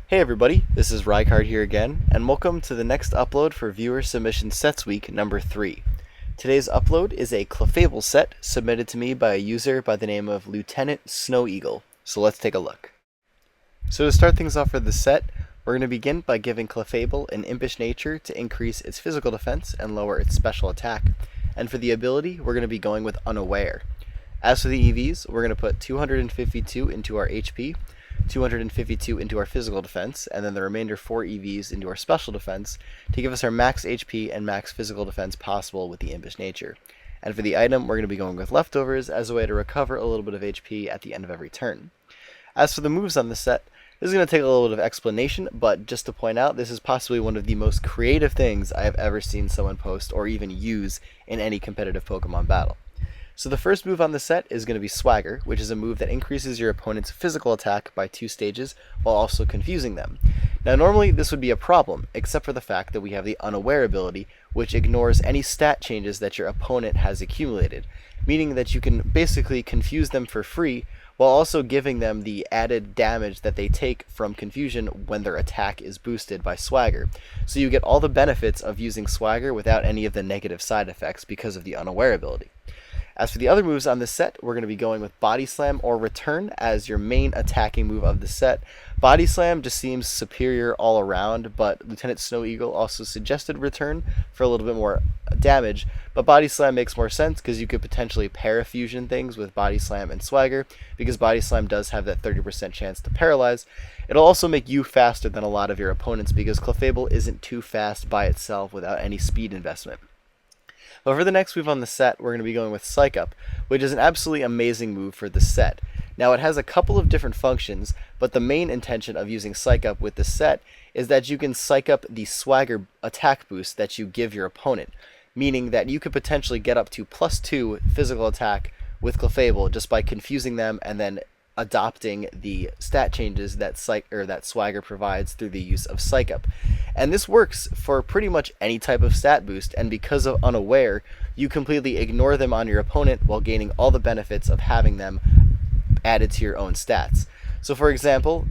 Hey everybody, this is Rykard here again, and welcome to the next upload for Viewer Submission Sets Week number 3. Today's upload is a Clefable set submitted to me by a user by the name of Lieutenant Snow Eagle, so let's take a look. So to start things off for the set, we're going to begin by giving Clefable an impish nature to increase its physical defense and lower its special attack, and for the ability, we're going to be going with Unaware. As for the EVs, we're going to put 252 into our HP, 252 into our physical defense, and then the remainder 4 EVs into our special defense to give us our max HP and max physical defense possible with the impish nature. And for the item, we're going to be going with leftovers as a way to recover a little bit of HP at the end of every turn. As for the moves on the set, this is going to take a little bit of explanation, but just to point out, this is possibly one of the most creative things I have ever seen someone post or even use in any competitive Pokemon battle. So the first move on the set is going to be Swagger, which is a move that increases your opponent's physical attack by 2 stages while also confusing them. Now normally this would be a problem, except for the fact that we have the Unaware ability, which ignores any stat changes that your opponent has accumulated, meaning that you can basically confuse them for free while also giving them the added damage that they take from confusion when their attack is boosted by Swagger. So you get all the benefits of using Swagger without any of the negative side effects because of the Unaware ability. As for the other moves on this set, we're going to be going with Body Slam or Return as your main attacking move of the set. Body Slam just seems superior all around, but Lieutenant Snow Eagle also suggested Return for a little bit more damage, but Body Slam makes more sense because you could potentially parafusion things with Body Slam and Swagger, because Body Slam does have that 30% chance to paralyze. It'll also make you faster than a lot of your opponents because Clefable isn't too fast by itself without any speed investment. But for the next move on the set, we're going to be going with Psych Up, which is an absolutely amazing move for the set. Now it has a couple of different functions, but the main intention of using Psych Up with the set is that you can Psych Up the Swagger attack boost that you give your opponent, meaning that you could potentially get up to +2 physical attack with Clefable just by confusing them and then adopting the stat changes that Swagger provides through the use of Psych Up. And this works for pretty much any type of stat boost, and because of Unaware, you completely ignore them on your opponent while gaining all the benefits of having them added to your own stats. So for example,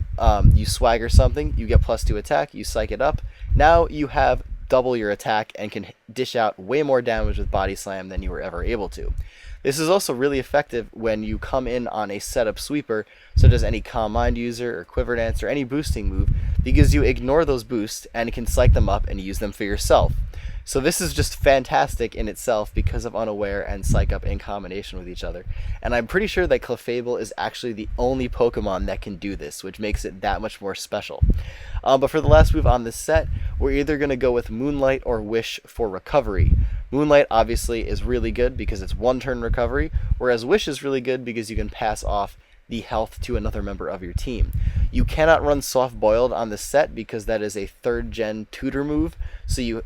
you Swagger something, you get +2 attack, you Psych it up, now you have double your attack and can dish out way more damage with Body Slam than you were ever able to. This is also really effective when you come in on a setup sweeper, such as any Calm Mind user or Quiver Dance or any boosting move, because you ignore those boosts and can psych them up and use them for yourself. So this is just fantastic in itself because of Unaware and Psych Up in combination with each other. And I'm pretty sure that Clefable is actually the only Pokemon that can do this, which makes it that much more special. But for the last move on this set, we're either going to go with Moonlight or Wish for recovery. Moonlight obviously is really good because it's 1-turn recovery, whereas Wish is really good because you can pass off the health to another member of your team. You cannot run Soft Boiled on the set because that is a 3rd gen tutor move,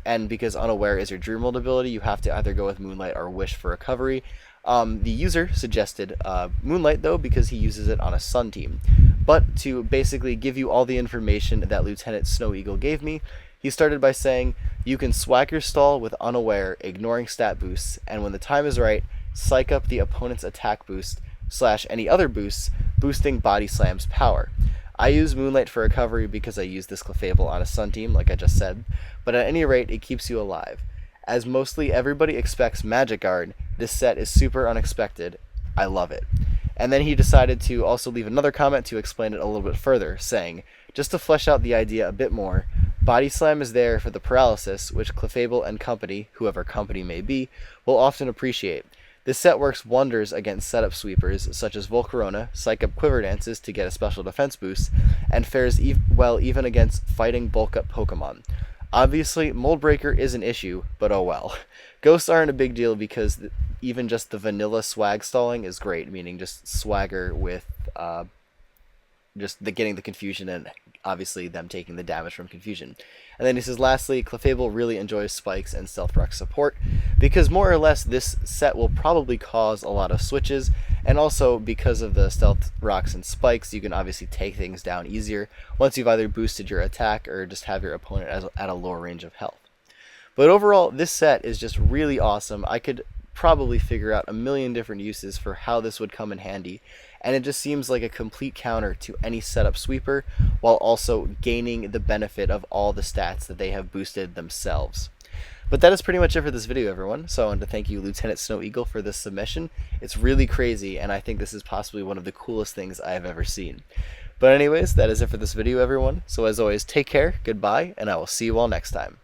and because Unaware is your Dream World ability, you have to either go with Moonlight or Wish for recovery. The user suggested Moonlight though because he uses it on a Sun team. But to basically give you all the information that Lieutenant Snow Eagle gave me, he started by saying, you can Swagger stall with Unaware, ignoring stat boosts, and when the time is right, Psych Up the opponent's attack boost / any other boosts, boosting Body Slam's power. I use Moonlight for recovery because I use this Clefable on a Sun team, like I just said, but at any rate, it keeps you alive. As mostly everybody expects Magic Guard, this set is super unexpected. I love it. And then he decided to also leave another comment to explain it a little bit further, saying, just to flesh out the idea a bit more, Body Slam is there for the paralysis, which Clefable and company, whoever company may be, will often appreciate. This set works wonders against setup sweepers, such as Volcarona, Psych Up Quiver Dances to get a special defense boost, and fares well even against fighting bulk up Pokemon. Obviously, Mold Breaker is an issue, but oh well. Ghosts aren't a big deal because even just the vanilla swag stalling is great, meaning just Swagger with getting the confusion and obviously them taking the damage from confusion. And then he says, lastly, Clefable really enjoys spikes and stealth rock support because more or less this set will probably cause a lot of switches, and also because of the stealth rocks and spikes, you can obviously take things down easier once you've either boosted your attack or just have your opponent at a lower range of health. But overall, this set is just really awesome. I could probably figure out a million different uses for how this would come in handy, and it just seems like a complete counter to any setup sweeper, while also gaining the benefit of all the stats that they have boosted themselves. But that is pretty much it for this video, everyone. So I wanted to thank you, Lieutenant Snow Eagle, for this submission. It's really crazy, and I think this is possibly one of the coolest things I have ever seen. But anyways, that is it for this video, everyone. So as always, take care, goodbye, and I will see you all next time.